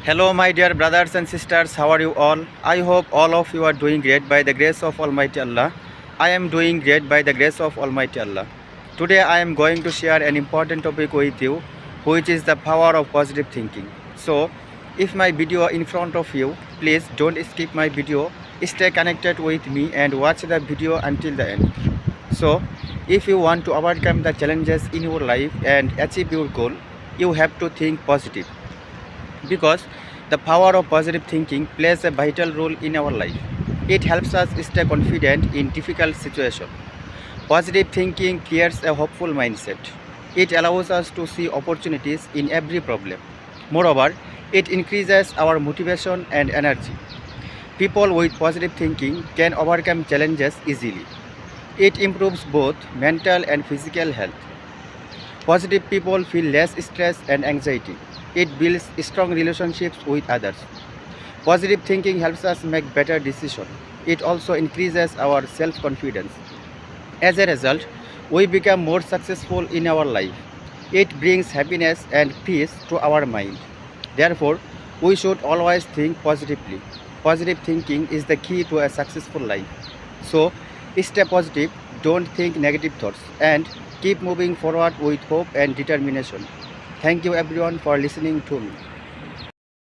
Hello, my dear brothers and sisters. How are you all? I hope all of you are doing great by the grace of Almighty Allah. I am doing great by the grace of Almighty Allah. Today, I am going to share an important topic with you, which is the power of positive thinking. So, if my video in front of you, please don't skip my video. Stay connected with me and watch the video until the end. So, if you want to overcome the challenges in your life and achieve your goal, you have to think positive because the power of positive thinking plays a vital role in our life. It helps us stay confident in difficult situations. Positive thinking creates a hopeful mindset. It allows us to see opportunities in every problem. Moreover, it increases our motivation and energy. People with positive thinking can overcome challenges easily. It improves both mental and physical health. Positive people feel less stress and anxiety. It builds strong relationships with others. Positive thinking helps us make better decisions. It also increases our self-confidence. As a result, we become more successful in our life. It brings happiness and peace to our mind. Therefore, we should always think positively. Positive thinking is the key to a successful life. So, stay positive, don't think negative thoughts, and keep moving forward with hope and determination. Thank you everyone for listening to me.